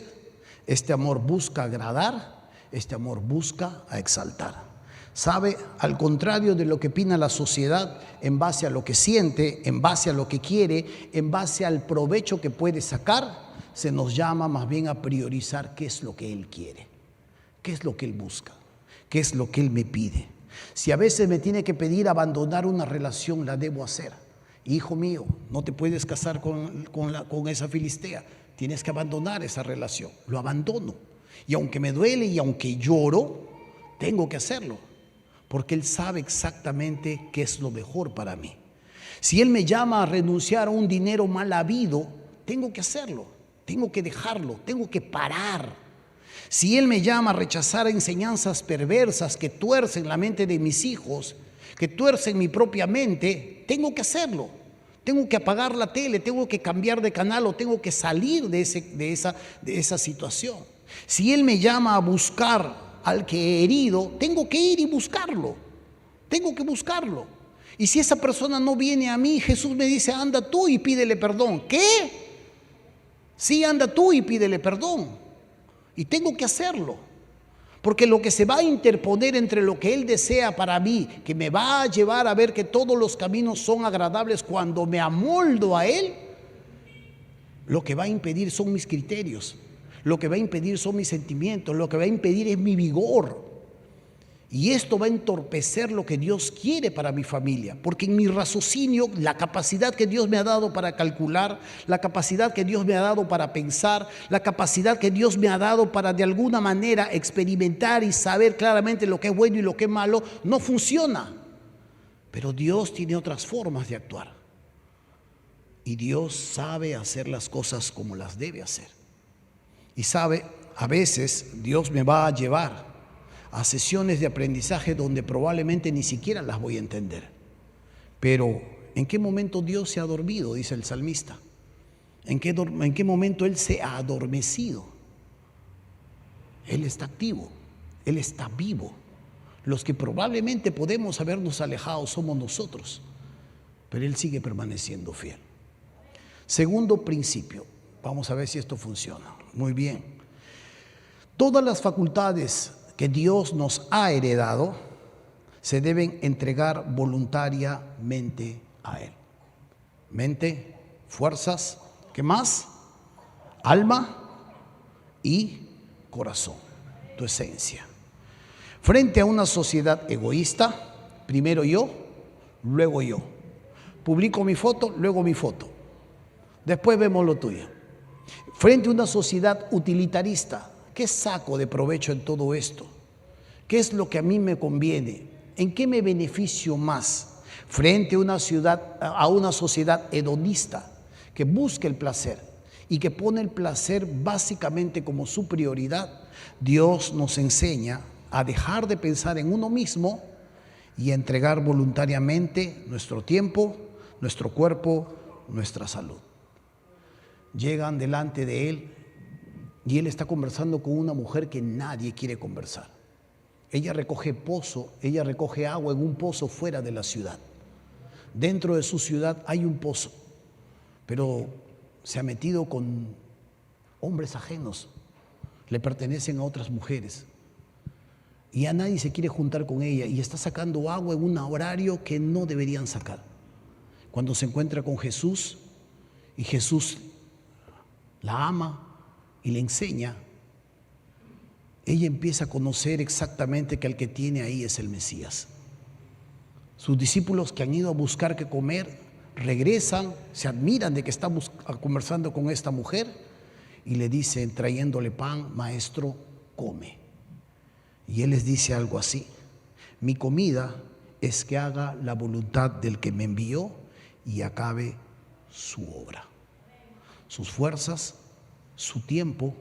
este amor busca agradar, este amor busca exaltar. ¿Sabe? Al contrario de lo que opina la sociedad en base a lo que siente, en base a lo que quiere, en base al provecho que puede sacar, se nos llama más bien a priorizar qué es lo que Él quiere, qué es lo que Él busca, qué es lo que Él me pide. Si a veces me tiene que pedir abandonar una relación, la debo hacer. Hijo mío, no te puedes casar con esa filistea, tienes que abandonar esa relación. Lo abandono. Y aunque me duele y aunque lloro, tengo que hacerlo, porque Él sabe exactamente qué es lo mejor para mí. Si Él me llama a renunciar a un dinero mal habido, tengo que hacerlo, tengo que dejarlo, tengo que parar. Si Él me llama a rechazar enseñanzas perversas que tuercen la mente de mis hijos, que tuercen mi propia mente, tengo que hacerlo. Tengo que apagar la tele, tengo que cambiar de canal o tengo que salir de esa situación. Si Él me llama a buscar al que he herido, tengo que ir y buscarlo. Tengo que buscarlo. Y si esa persona no viene a mí, Jesús me dice, anda tú y pídele perdón. ¿Qué? Sí, anda tú y pídele perdón. Y tengo que hacerlo. Porque lo que se va a interponer entre lo que Él desea para mí, que me va a llevar a ver que todos los caminos son agradables cuando me amoldo a Él, lo que va a impedir son mis criterios. Lo que va a impedir son mis sentimientos, lo que va a impedir es mi vigor. Y esto va a entorpecer lo que Dios quiere para mi familia, porque en mi raciocinio, la capacidad que Dios me ha dado para calcular, la capacidad que Dios me ha dado para pensar, la capacidad que Dios me ha dado para de alguna manera experimentar y saber claramente lo que es bueno y lo que es malo, no funciona. Pero Dios tiene otras formas de actuar. Y Dios sabe hacer las cosas como las debe hacer. Y sabe, a veces Dios me va a llevar a sesiones de aprendizaje donde probablemente ni siquiera las voy a entender. Pero, ¿en qué momento Dios se ha dormido? Dice el salmista. ¿En qué momento Él se ha adormecido? Él está activo, Él está vivo. Los que probablemente podemos habernos alejado somos nosotros, pero Él sigue permaneciendo fiel. Segundo principio, vamos a ver si esto funciona. Muy bien. Todas las facultades que Dios nos ha heredado se deben entregar voluntariamente a Él. Mente, fuerzas, ¿qué más? Alma y corazón, tu esencia. Frente a una sociedad egoísta, primero yo, luego yo. Publico mi foto, luego mi foto. Después vemos lo tuyo. Frente a una sociedad utilitarista, ¿qué saco de provecho en todo esto? ¿Qué es lo que a mí me conviene? ¿En qué me beneficio más? Frente a una sociedad hedonista que busca el placer y que pone el placer básicamente como su prioridad, Dios nos enseña a dejar de pensar en uno mismo y a entregar voluntariamente nuestro tiempo, nuestro cuerpo, nuestra salud. Llegan delante de él y él está conversando con una mujer que nadie quiere conversar. Ella recoge agua en un pozo fuera de la ciudad. Dentro de su ciudad hay un pozo, pero se ha metido con hombres ajenos, le pertenecen a otras mujeres. Y a nadie se quiere juntar con ella y está sacando agua en un horario que no deberían sacar. Cuando se encuentra con Jesús y Jesús la ama y le enseña, ella empieza a conocer exactamente que el que tiene ahí es el Mesías. Sus discípulos que han ido a buscar qué comer regresan, se admiran de que está conversando con esta mujer y le dicen, trayéndole pan: maestro, come. Y él les dice algo así: mi comida es que haga la voluntad del que me envió y acabe su obra. Sus fuerzas, su tiempo,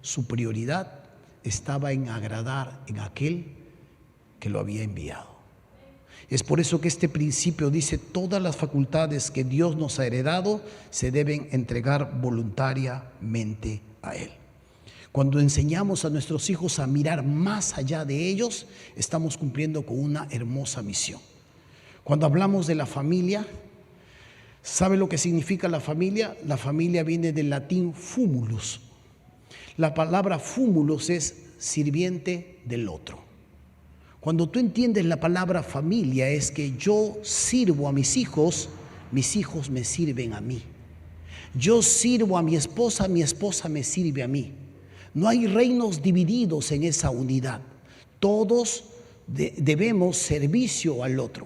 su prioridad estaba en agradar en aquel que lo había enviado. Es por eso que este principio dice: todas las facultades que Dios nos ha heredado se deben entregar voluntariamente a Él. Cuando enseñamos a nuestros hijos a mirar más allá de ellos, estamos cumpliendo con una hermosa misión. Cuando hablamos de la familia, ¿sabe lo que significa la familia? La familia viene del latín fumulus. La palabra fumulus es sirviente del otro. Cuando tú entiendes la palabra familia, es que yo sirvo a mis hijos me sirven a mí. Yo sirvo a mi esposa me sirve a mí. No hay reinos divididos en esa unidad. Todos debemos servicio al otro.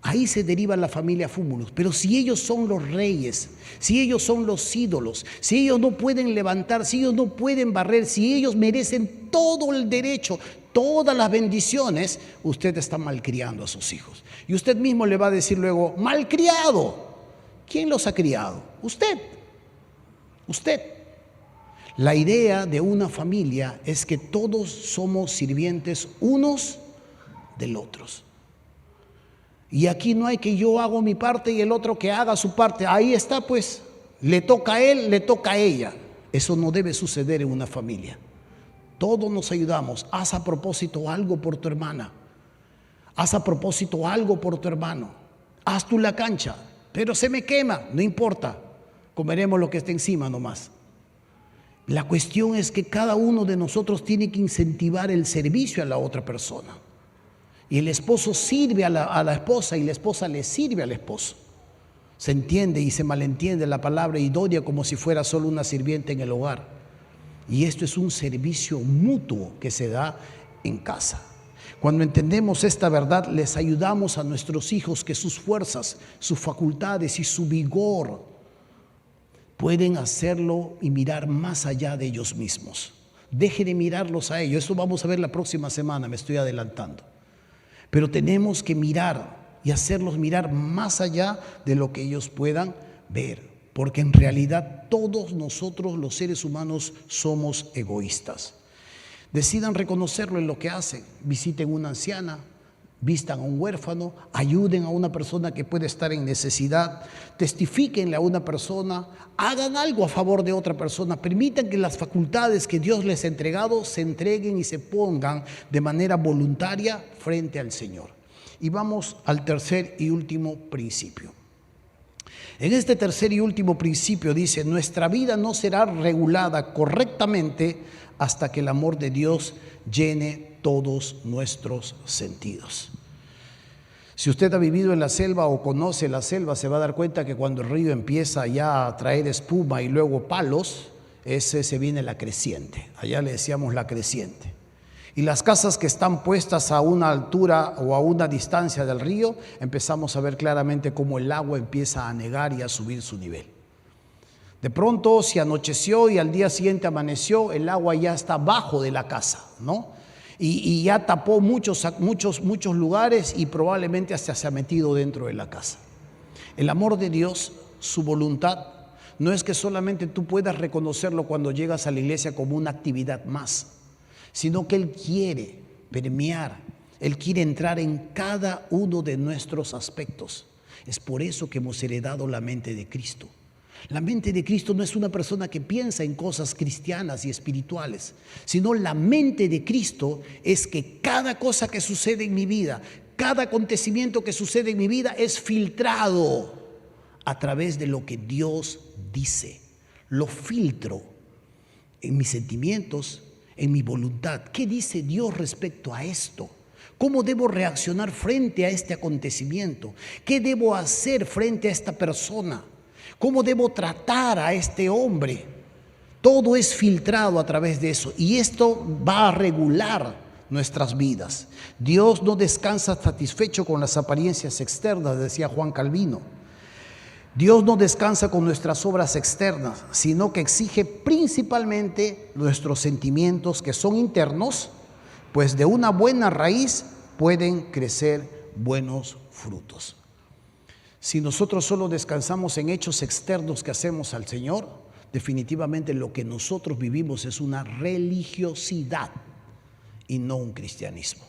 Ahí se deriva la familia fumulus. Pero si ellos son los reyes, si ellos son los ídolos, si ellos no pueden levantar, si ellos no pueden barrer, si ellos merecen todo el derecho, todas las bendiciones, usted está malcriando a sus hijos. Y usted mismo le va a decir luego: malcriado. ¿Quién los ha criado? Usted. La idea de una familia es que todos somos sirvientes unos del otros. Y aquí no hay que yo hago mi parte y el otro que haga su parte. Ahí está, pues, le toca a él, le toca a ella. Eso no debe suceder en una familia. Todos nos ayudamos. Haz a propósito algo por tu hermana. Haz a propósito algo por tu hermano. Haz tú la cancha, pero se me quema, no importa. Comeremos lo que esté encima nomás. La cuestión es que cada uno de nosotros tiene que incentivar el servicio a la otra persona. Y el esposo sirve a la esposa y la esposa le sirve al esposo. Se entiende y se malentiende la palabra idónea como si fuera solo una sirviente en el hogar. Y esto es un servicio mutuo que se da en casa. Cuando entendemos esta verdad, les ayudamos a nuestros hijos que sus fuerzas, sus facultades y su vigor pueden hacerlo y mirar más allá de ellos mismos. Deje de mirarlos a ellos. Eso vamos a ver la próxima semana, me estoy adelantando. Pero tenemos que mirar y hacerlos mirar más allá de lo que ellos puedan ver. Porque en realidad todos nosotros los seres humanos somos egoístas. Decidan reconocerlo en lo que hacen. Visiten una anciana, vistan a un huérfano, ayuden a una persona que puede estar en necesidad, testifíquenle a una persona, hagan algo a favor de otra persona, permitan que las facultades que Dios les ha entregado se entreguen y se pongan de manera voluntaria frente al Señor. Y vamos al tercer y último principio. En este tercer y último principio dice: nuestra vida no será regulada correctamente hasta que el amor de Dios llene todos nuestros sentidos. Si usted ha vivido en la selva o conoce la selva, se va a dar cuenta que cuando el río empieza ya a traer espuma y luego palos, ese se viene la creciente. Allá le decíamos la creciente. y las casas que están puestas a una altura o a una distancia del río, empezamos a ver claramente cómo el agua empieza a anegar y a subir su nivel. De pronto se anocheció y al día siguiente amaneció, el agua ya está abajo de la casa, ¿no? Y ya tapó muchos lugares y probablemente hasta se ha metido dentro de la casa. El amor de Dios, su voluntad, no es que solamente tú puedas reconocerlo cuando llegas a la iglesia como una actividad más, sino que Él quiere permear, Él quiere entrar en cada uno de nuestros aspectos. Es por eso que hemos heredado la mente de Cristo. La mente de Cristo no es una persona que piensa en cosas cristianas y espirituales, sino la mente de Cristo es que cada cosa que sucede en mi vida, cada acontecimiento que sucede en mi vida es filtrado a través de lo que Dios dice. Lo filtro en mis sentimientos, en mi voluntad. ¿Qué dice Dios respecto a esto? ¿Cómo debo reaccionar frente a este acontecimiento? ¿Qué debo hacer frente a esta persona? ¿Cómo debo tratar a este hombre? Todo es filtrado a través de eso y esto va a regular nuestras vidas. Dios no descansa satisfecho con las apariencias externas, decía Juan Calvino. Dios no descansa con nuestras obras externas, sino que exige principalmente nuestros sentimientos que son internos, pues de una buena raíz pueden crecer buenos frutos. Si nosotros solo descansamos en hechos externos que hacemos al Señor, definitivamente lo que nosotros vivimos es una religiosidad y no un cristianismo.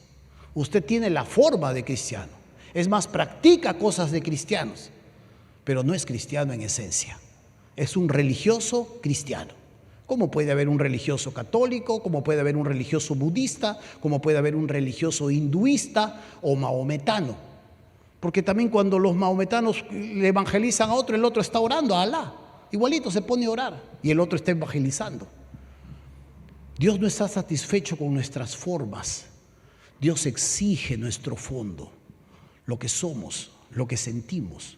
Usted tiene la forma de cristiano, es más, practica cosas de cristianos, pero no es cristiano en esencia, es un religioso cristiano. ¿Cómo puede haber un religioso católico? ¿Cómo puede haber un religioso budista? ¿Cómo puede haber un religioso hinduista o maometano? Porque también cuando los maometanos le evangelizan a otro, el otro está orando a Alá. Igualito se pone a orar y el otro está evangelizando. Dios no está satisfecho con nuestras formas. Dios exige nuestro fondo, lo que somos, lo que sentimos,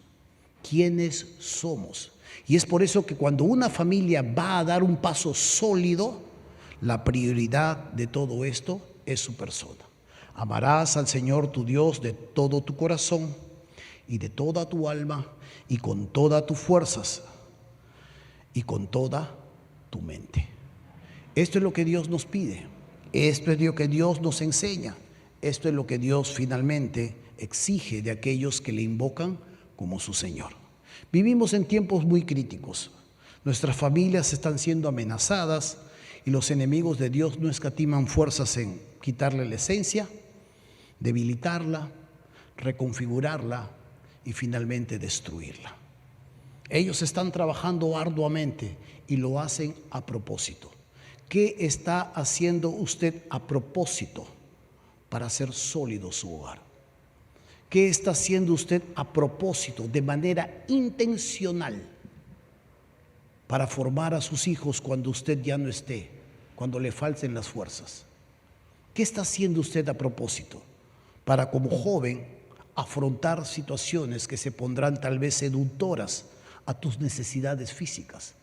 quiénes somos. Y es por eso que cuando una familia va a dar un paso sólido, la prioridad de todo esto es su persona. Amarás al Señor tu Dios de todo tu corazón y de toda tu alma y con todas tus fuerzas y con toda tu mente. Esto es lo que Dios nos pide, esto es lo que Dios nos enseña, esto es lo que Dios finalmente exige de aquellos que le invocan como su Señor. Vivimos en tiempos muy críticos, nuestras familias están siendo amenazadas y los enemigos de Dios no escatiman fuerzas en quitarle la esencia, debilitarla, reconfigurarla y finalmente destruirla. Ellos están trabajando arduamente y lo hacen a propósito. ¿Qué está haciendo usted a propósito para hacer sólido su hogar? ¿Qué está haciendo usted a propósito, de manera intencional, para formar a sus hijos cuando usted ya no esté, cuando le falten las fuerzas? ¿Qué está haciendo usted a propósito para, como joven, afrontar situaciones que se pondrán tal vez seductoras a tus necesidades físicas,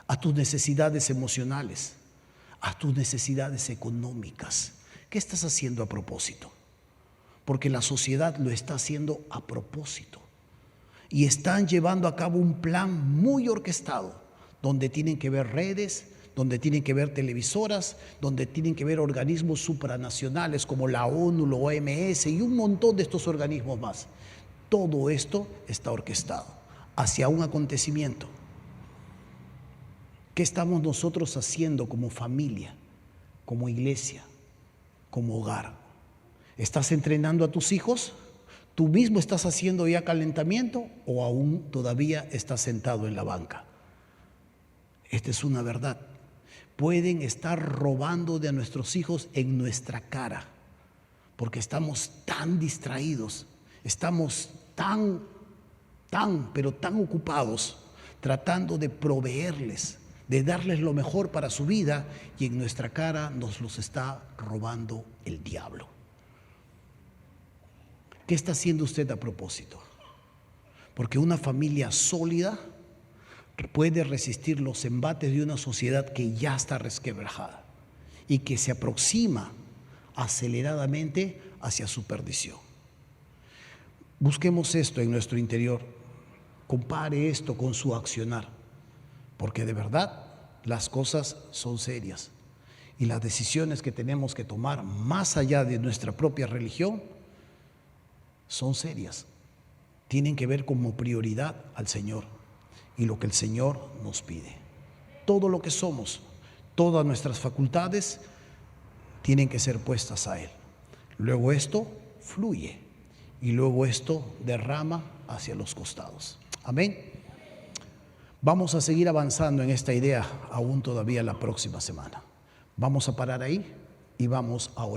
a tus necesidades emocionales, a tus necesidades económicas? ¿Qué estás haciendo a propósito? Porque la sociedad lo está haciendo a propósito y están llevando a cabo un plan muy orquestado donde tienen que ver redes, donde tienen que ver televisoras, donde tienen que ver organismos supranacionales como la ONU, la OMS y un montón de estos organismos más. Todo esto está orquestado hacia un acontecimiento. ¿Qué estamos nosotros haciendo como familia, como iglesia, como hogar? ¿Estás entrenando a tus hijos? ¿Tú mismo estás haciendo ya calentamiento o aún todavía estás sentado en la banca? Esta es una verdad. Pueden estar robando de nuestros hijos en nuestra cara, porque estamos tan distraídos, estamos pero tan ocupados tratando de proveerles, de darles lo mejor para su vida, y en nuestra cara nos los está robando el diablo. ¿Qué está haciendo usted a propósito? Porque una familia sólida puede resistir los embates de una sociedad que ya está resquebrajada y que se aproxima aceleradamente hacia su perdición. Busquemos esto en nuestro interior. Compare esto con su accionar, porque de verdad las cosas son serias y las decisiones que tenemos que tomar más allá de nuestra propia religión son serias. Tienen que ver como prioridad al Señor y lo que el Señor nos pide. Todo lo que somos, todas nuestras facultades tienen que ser puestas a Él. Luego esto fluye y luego esto derrama hacia los costados. Amén. Vamos a seguir avanzando en esta idea aún todavía la próxima semana. Vamos a parar ahí y vamos a orar.